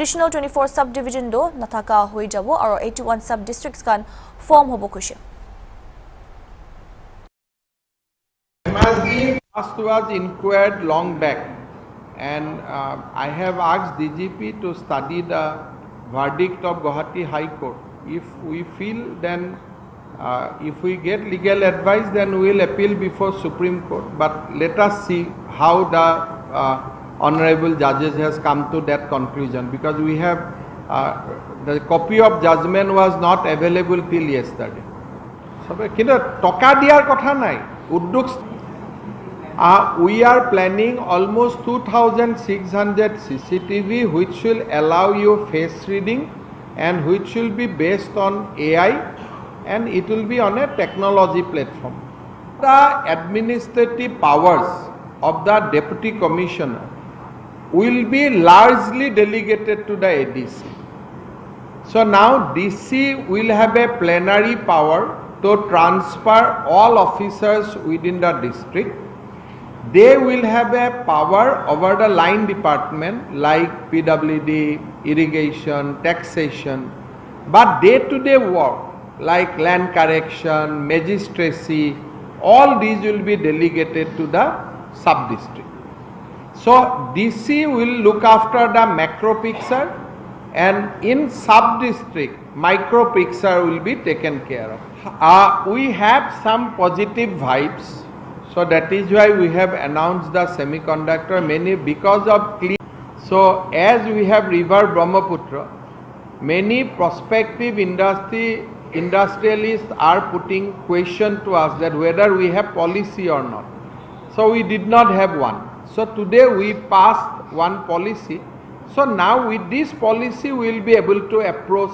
Additional 24 sub-division do nathaka hoi jabo aro 81 sub-districts kan form hobo kushe. First was inquired long back, and I have asked DGP to study the verdict of Guwahati High Court. If we feel, then if we get legal advice, then we will appeal before Supreme Court. But let us see how the honorable judges has come to that conclusion, because we have the copy of judgment was not available till yesterday. So, kinda toka diyar kotha nai uddog. We are planning almost 2,600 CCTV, which will allow you face reading and which will be based on AI, and it will be on a technology platform. The administrative powers of the Deputy Commissioner will be largely delegated to the ADC. So now DC will have a plenary power to transfer all officers within the district. They will have a power over the line department like PWD, irrigation, taxation, but day-to-day work like land correction, magistracy, all these will be delegated to the sub-district. So DC will look after the macro picture, and in sub-district, micro picture will be taken care of. We have some positive vibes. So that is why we have announced the semiconductor many because of clean. So as we have river Brahmaputra, many prospective industrialists are putting question to us that whether we have policy or not. So we did not have one. So today we passed one policy. So now with this policy we will be able to approach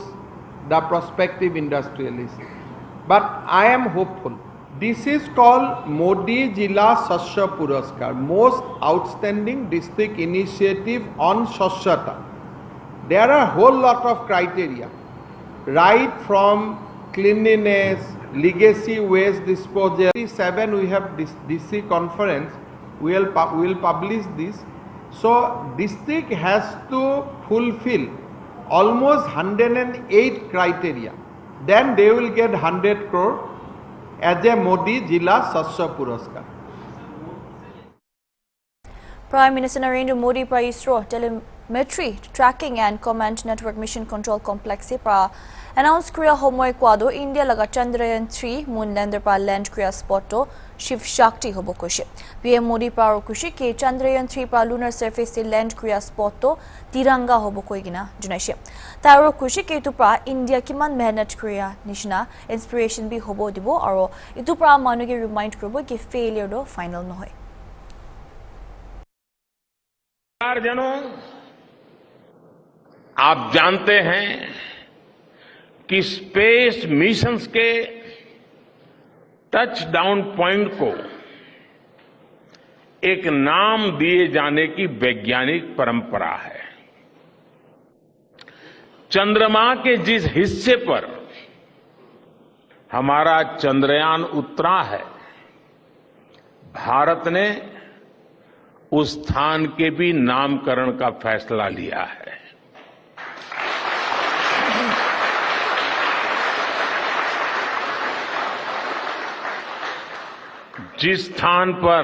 the prospective industrialists. But I am hopeful. This is called Modi Jila Shashya Puraskar, most outstanding district initiative on Shashyata. There are a whole lot of criteria, right from cleanliness, legacy waste disposal. 7 we have this DC conference, we will publish this. So district has to fulfill almost 108 criteria. Then they will get 100 crore as a Modi Jila Shashya Puraskar. Prime Minister Narendra Modi pra ISRO telemetry tracking and command network mission control complex pra announced Korea homoy kwado India laga Chandrayaan 3 moon lander pra land Korea spot to Shiv Shakti hobo kushi. PM Modi pra kushi ke Chandrayaan 3 pra lunar surface se land Korea spot to tiranga hobo koi gina junaishe. Taro kushi ke itu pra India kiman mehnat Korea nishna inspiration bi hobo dibo aro itu pra manuge remind krobo ke failure do final no hoy. जनों, आप जानते हैं कि space missions के touch down point को एक नाम दिए जाने की वैज्ञानिक परंपरा है। चंद्रमा के जिस हिस्से पर हमारा चंद्रयान उतरा है, भारत ने उस स्थान के भी नामकरण का फैसला लिया है। जिस स्थान पर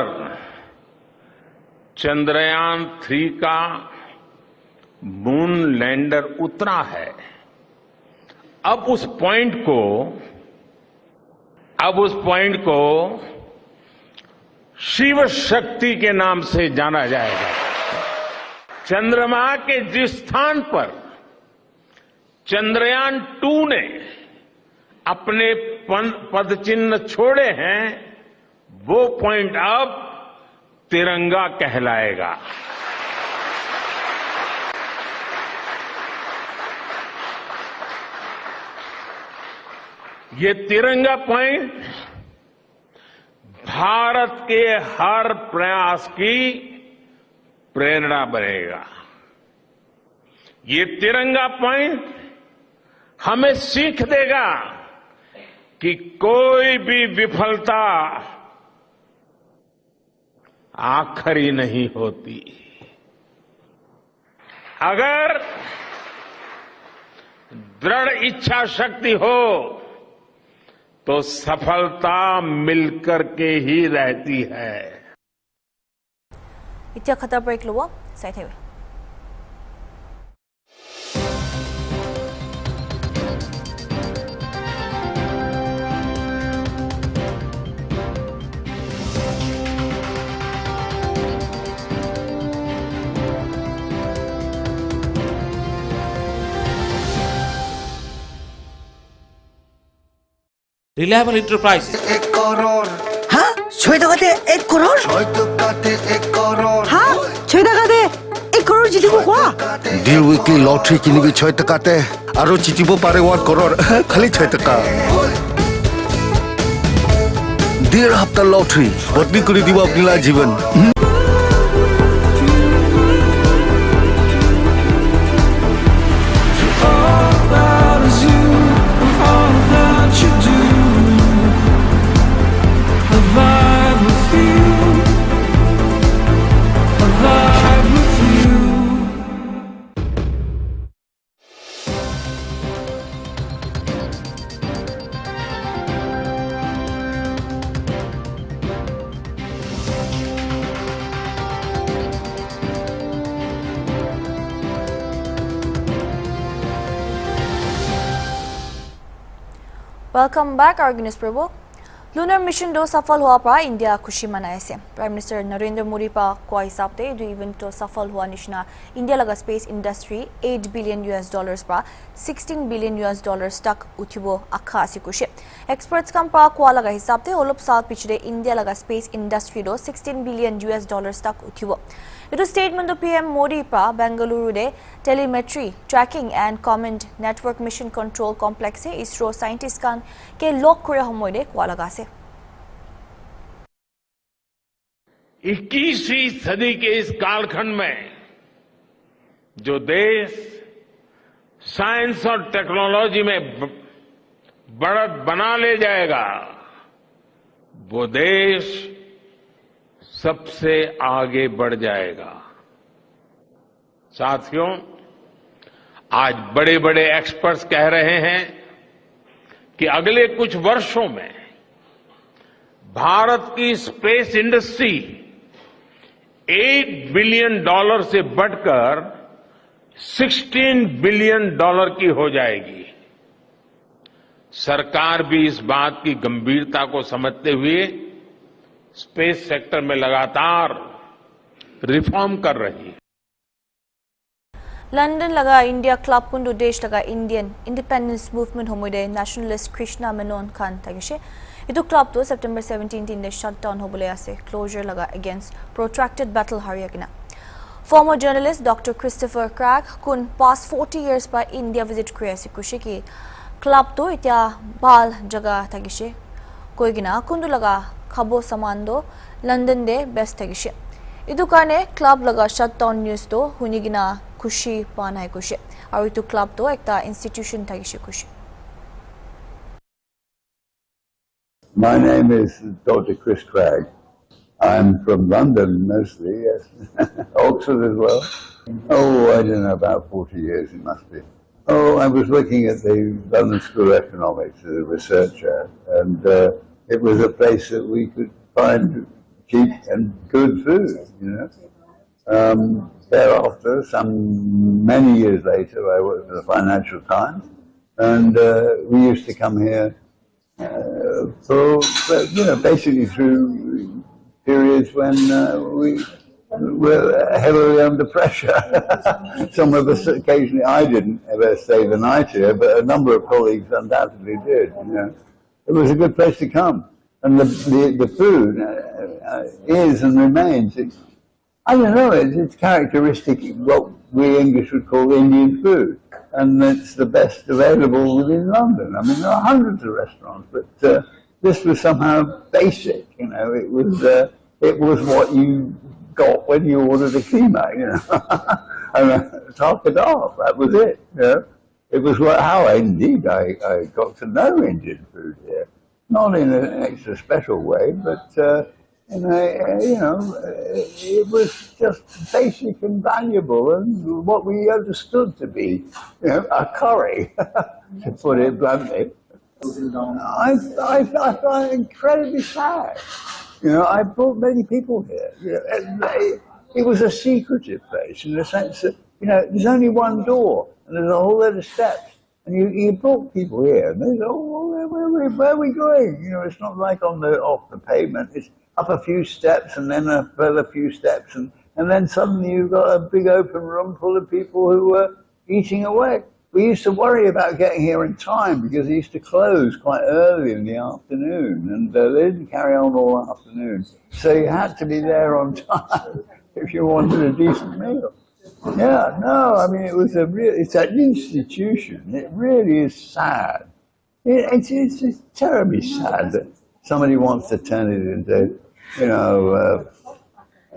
चंद्रयान 3 का मून लैंडर उतरा है, अब उस पॉइंट को शिव शक्ति के नाम से जाना जाएगा। चंद्रमा के जिस स्थान पर चंद्रयान 2 ने अपने पदचिन्ह छोड़े हैं, वो पॉइंट अब तिरंगा कहलाएगा। ये तिरंगा पॉइंट भारत के हर प्रयास की प्रेरणा बनेगा। ये तिरंगा पॉइंट हमें सीख देगा कि कोई भी विफलता आखिरी नहीं होती। अगर दृढ़ इच्छा शक्ति हो तो सफलता मिलकर के ही रहती है। इत्या खतर ब्रेक लो साइड है। Reliable Enterprises 1 crore. हाँ 6 টাকাতে 1 करोड़ 6 টাকাতে 1 करोड़। हाँ 6 টাকাতে 1 करोड़ জিতিব কোৱা ডিল উইকলি লটাৰী কিনিবি 6 টাকাতে আৰু জিতিব পাৰে 1 करोड़ খালি 6 টাকা। ডিল হাপ্তা লটাৰী বদলি কৰি দিব আপোনাৰ জীৱন। Welcome back, Argus Prabhu. Lunar mission do safal hua pra India khushi manai ase. Prime Minister Narendra Modi pa koi hisab te do event to safal hua nishna India laga space industry $8 billion pra $16 billion tak uthibo akha ase kushi. Experts kam pa kwa laga hisab te holop saal pichre India laga space industry do $16 billion tak uthibo. It was statement of PM Modi pa Bengaluru de telemetry tracking and command network mission control complex se ISRO scientist kan ke lok kore homoy de kwa laga se. 21वीं सदी के इस कालखंड में जो देश science और technology में बढ़त बना ले जाएगा वो देश सबसे आगे बढ़ जाएगा। साथियों, आज बड़े-बड़े एक्सपर्ट्स कह रहे हैं कि अगले कुछ वर्षों में भारत की स्पेस इंडस्ट्री $8 बिलियन से बढ़कर $16 बिलियन की हो जाएगी। सरकार भी इस बात की गंभीरता को समझते हुए स्पेस सेक्टर में लगातार रिफॉर्म कर रही है। London laga India Club kundu desh laga Indian Independence Movement homoide nationalist Krishna Menon Khan tagishe. Itu club to September 17 in the shutdown hobole ase closure laga against protracted battle hariyagina. Former journalist Dr. Christopher Cragg kun past 40 years by India visit kriase kushi ki club to itya bal jaga tagishe koigina kundu laga khabo samando London de best tagishe. Itu karne club laga shutdown news to hunigina kushi panai kushi aru itu club to ekta institution tagishe kushi. My name is Dr. Chris Cragg. I'm from London mostly, yes. Oxford as well. Oh, I don't know, about 40 years it must be. Oh, I was working at the London School of Economics as a researcher, and it was a place that we could find cheap and good food, you know. Thereafter, many years later, I worked for the Financial Times, and we used to come here basically through periods when we were heavily under pressure. Some of us occasionally, I didn't ever stay the night here, but a number of colleagues undoubtedly did. You know, it was a good place to come, and the food is and remains. I don't know. It's characteristic what we English would call Indian food, and it's the best available within London. I mean, there are hundreds of restaurants, but this was somehow basic. You know, it was what you got when you ordered a keema. You know, and top it off. That was it. You know, it was how indeed I got to know Indian food here, not in an extra special way, but It was just basic and valuable, and what we understood to be, a curry, to put it bluntly. I find it incredibly sad. I brought many people here. It was a secretive place in the sense that, there's only one door and there's a whole lot of steps. And you brought people here and they go, oh, where are we going? It's not like off the pavement. It's up a few steps and then a further few steps. And then suddenly you've got a big open room full of people who were eating away. We used to worry about getting here in time because they used to close quite early in the afternoon, and they didn't carry on all afternoon. So you had to be there on time if you wanted a decent meal. Yeah, no, I mean, it's an institution. It really is sad. It's terribly sad that somebody wants to turn it into,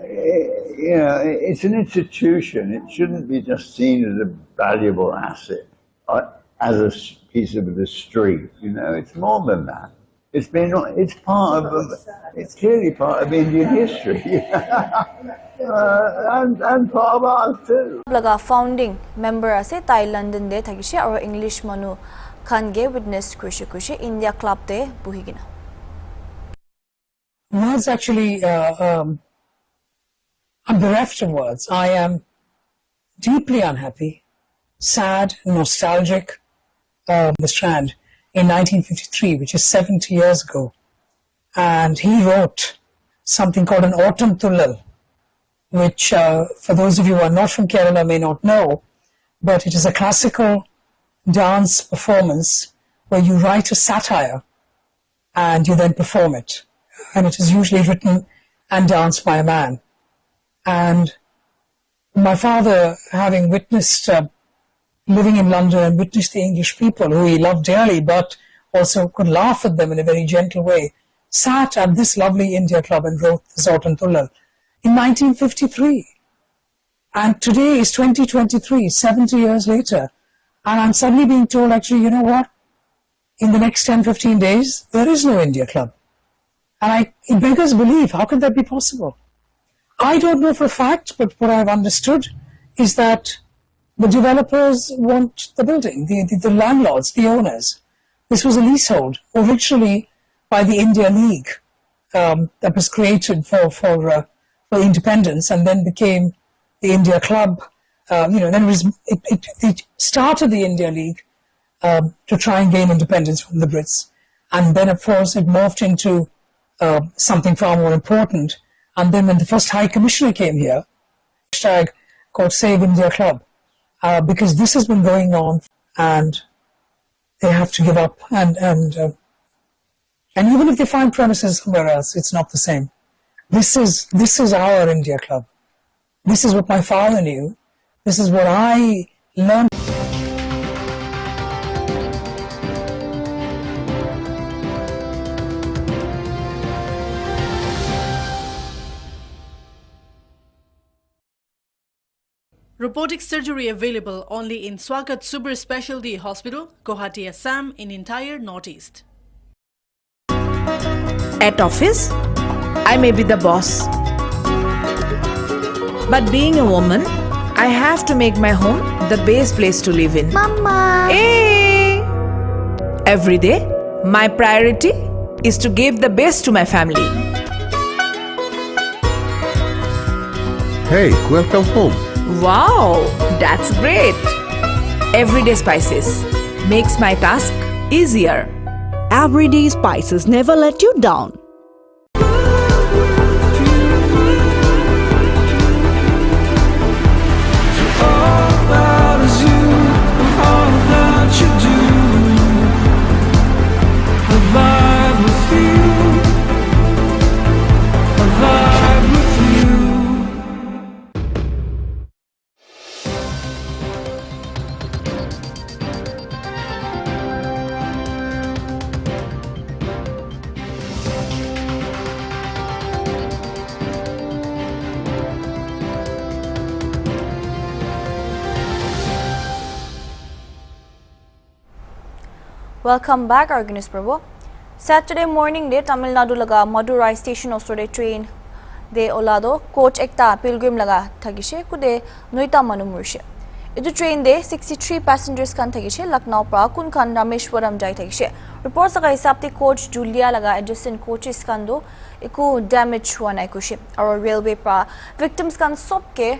it's an institution. It shouldn't be just seen as a valuable asset, as a piece of the street. It's more than that. It's clearly part of Indian history, and part of ours too. Laga founding member ase Thai London de thagishe aro English manu khange witness kushi India Club de buhigina. Words actually, I'm bereft of words. I am deeply unhappy, sad, nostalgic. The Strand in 1953, which is 70 years ago, and he wrote something called an Autumn Tullal, which for those of you who are not from Kerala may not know, but it is a classical dance performance where you write a satire and you then perform it, and it is usually written and danced by a man. And my father, having witnessed living in London and witnessed the English people who he loved dearly, but also could laugh at them in a very gentle way, sat at this lovely India Club and wrote this Autumn Tullal in 1953. And today is 2023, 70 years later, and I'm suddenly being told, actually, you know what? In the next 10, 15 days, there is no India Club. And it beggars belief. How could that be possible? I don't know for a fact, but what I've understood is that the developers want the building, the landlords, the owners. This was a leasehold, originally by the India League, that was created for independence, and then became the India Club. Then it started the India League to try and gain independence from the Brits, and then of course it morphed into something far more important. And then when the first High Commissioner came here, hashtag called Save India Club. Because this has been going on, and they have to give up, and even if they find premises somewhere else, it's not the same. This is our India Club. This is what my father knew. This is what I learned. Robotic surgery available only in Swagat Super Specialty Hospital, Guwahati, Assam, in entire Northeast. At office, I may be the boss. But being a woman, I have to make my home the best place to live in. Mama! Hey! Every day, my priority is to give the best to my family. Hey, welcome home. Wow, that's great. Everyday spices makes my task easier. Everyday spices never let you down. Welcome back, Arganis Prabhu. Saturday morning de Tamil Nadu laga Madurai station osore train de olado coach ekta pilgrim laga thagishe kude noita manumurshe. Idu train de 63 passengers kan thagishe Lucknow pra Kunkan Rameshwaram jai thagishe. Reports laga hisab te coach Julia laga adjacent coaches kan do iku damage hua nai kushe. Aro railway pra victims kan sobke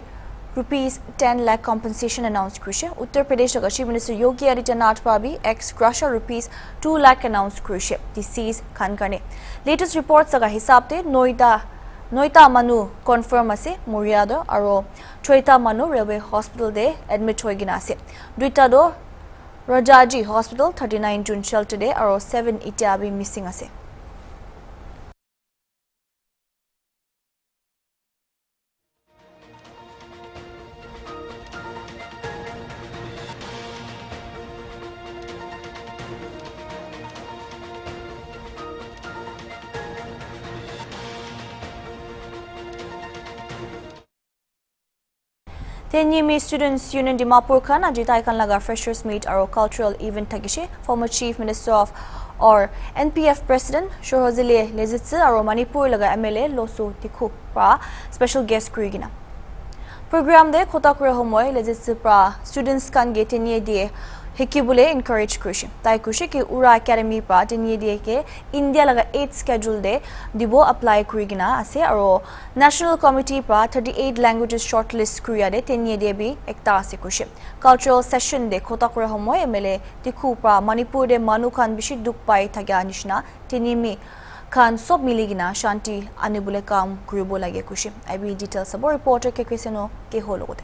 rupees 10 lakh compensation announced kushe. Uttar Pradesh laga Chief Minister Yogi Adityanath Pabi ex Grasha rupees 2 lakh announced kushe. Disease kan kane. Latest reports laga hisab te Noita Manu confirm ase Muriado aro Choita Manu railway hospital de admit hoi gina ase. Duita do Rajaji hospital 39 June shelter de aro 7 itiabi missing ase. Nagamese Students Union Dimapur Khan ajitai kan laga freshers meet aro cultural event tagishe former Chief Minister of or NPF President Shohozile Lezitsi aro Manipur laga MLA Losu Tikhu pra special guest kurigina. Program de Kotakura Homoy Lezitsi pra students kan ge tenye die hikibule encourage kushi. Tai kushi ki Ura Academy pra tenye die ke India laga 8th schedule de dibo apply kurigina ase aro National Committee pra 38 languages shortlist kuriya de tenye die bi ekta ase kushi. Cultural session de Kotakura Homoy MLA Tikhu pra Manipur de Manu Khan bishi duk pai thagya nishna tenimi Khan sob miligina shanti anibule kam kuribo lage kushi. IB details abo reporter ke Kriseno ke hologote.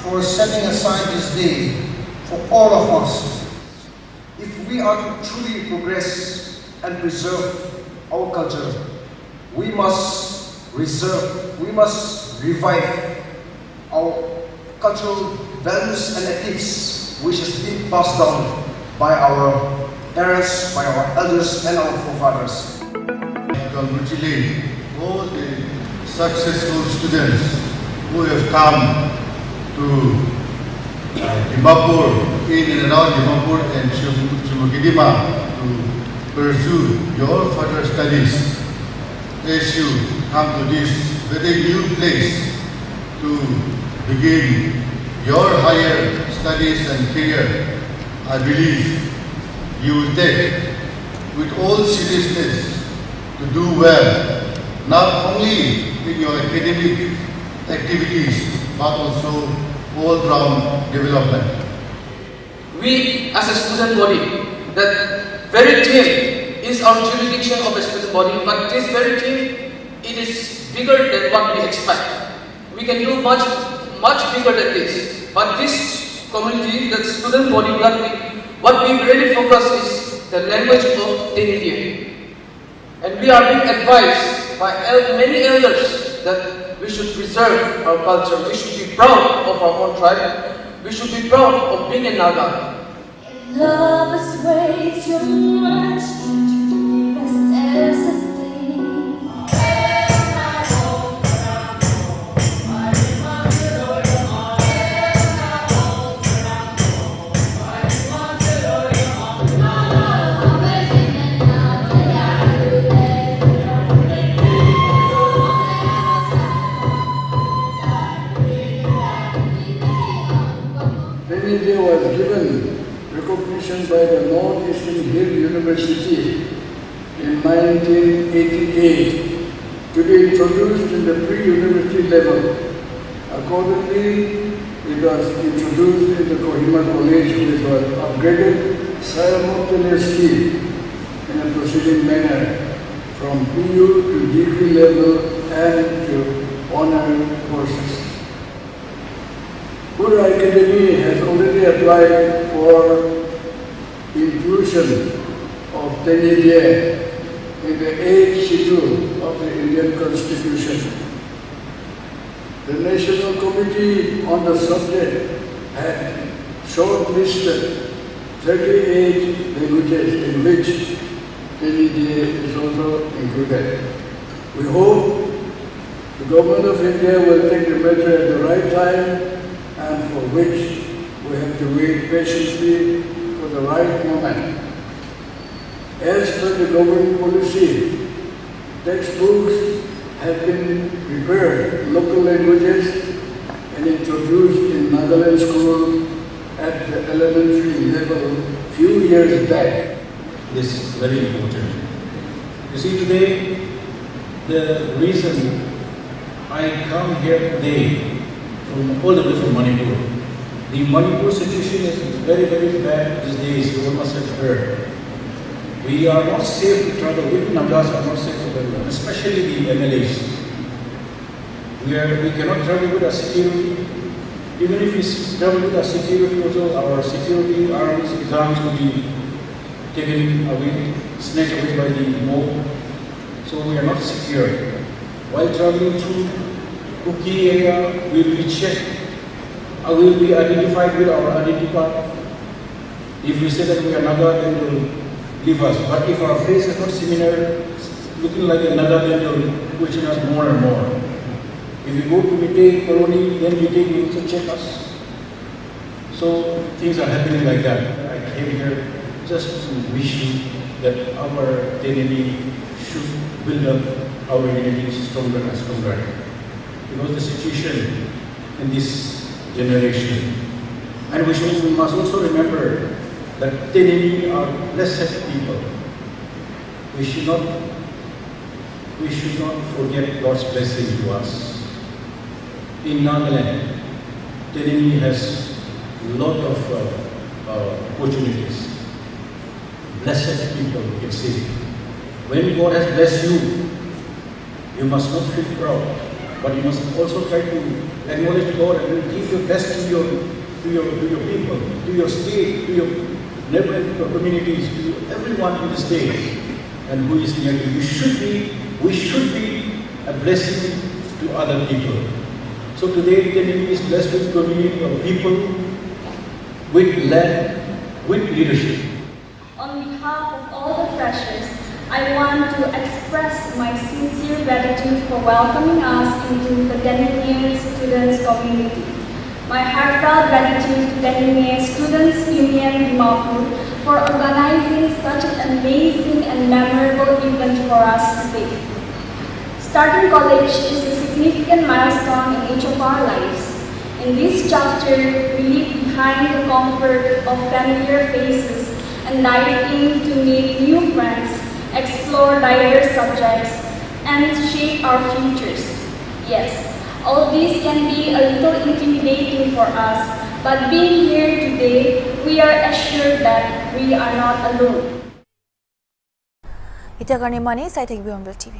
For setting aside this day for all of us. If we are to truly progress and preserve our culture, we must revive our cultural values and ethics which has been passed down by our parents, by our elders and our forefathers. I congratulate all the successful students who have come to Dimapur, in and around Dimapur and Shimogidima to pursue your further studies. As you come to this very new place to begin your higher studies and career, I believe you will take with all seriousness to do well, not only in your academic activities, but also all-round development. We as a student body, that very team is our jurisdiction of a student body, but this very team, it is bigger than what we expect. We can do much bigger than this. But this community, the student body, what we really focus is the language of the Indian. And we are being advised by many elders that we should preserve our culture. We should be proud of our own tribe. We should be proud of being a Naga. Love is way too much to rest as a thing. When we Day was given recognition by the Northeastern Hill University in 1988 to be introduced in the pre-university level. Accordingly, it was introduced in the Kohima College, which was upgraded simultaneously in a proceeding manner from PU to degree level and to honor courses. Pura Academy has already applied for inclusion of Tenyedia in the 8th schedule of the Indian Constitution. The National Committee on the subject had shortlisted 38 languages in which Tenyedia is also included. We hope the Government of India will take the matter at the right time, and for which we have to wait patiently for the right moment. As per the government policy, textbooks have been prepared in local languages and introduced in Nagaland school at the elementary level few years back. This is very important. You see, today, the reason I come here today from all the way from Manipur, the Manipur situation is very, very bad these days. You all must have heard. We are not safe to travel. Even Nagas are not safe to travel, especially the MLAs. We cannot travel with our security. Even if we travel with our security, also our security arms, exams will be taken away, snatched away by the mob. So we are not secure. While traveling through Kuki area, we will be checked. We will be identified with our identity card. If we say that we are Naga, then they will leave us. But if our face is not similar, looking like a Naga, then they will question us more and more. If we go to Vite colony, then Vite will also check us. So things are happening like that. I came here just to wish you that our identity should build up our identity stronger and stronger. Because the situation in this generation, and we must also remember that Tenini are blessed people. We should not forget God's blessing to us. In Nagaland, Tenini has a lot of opportunities. Blessed people, you can say. When God has blessed you, you must not feel proud, but you must also try to acknowledge God and give your best to your people, to your state, to your neighboring communities, to everyone in the state and who is near you. We should be a blessing to other people. So today, Tenini is blessed with community of people, with land, with leadership. On behalf of all the freshers, I want to express my sincere gratitude for welcoming us into the Tenini students community. My heartfelt gratitude to Tenini Students Union Dimapur for organizing such an amazing and memorable event for us today. Starting college is a significant milestone in each of our lives. In this chapter, we leave behind the comfort of familiar faces and dive in to meet new friends, explore diverse subjects, and shape our futures. Yes, all this can be a little intimidating for us, but being here today, we are assured that we are not alone. Ita garni mani sai thakbi Hornbill TV.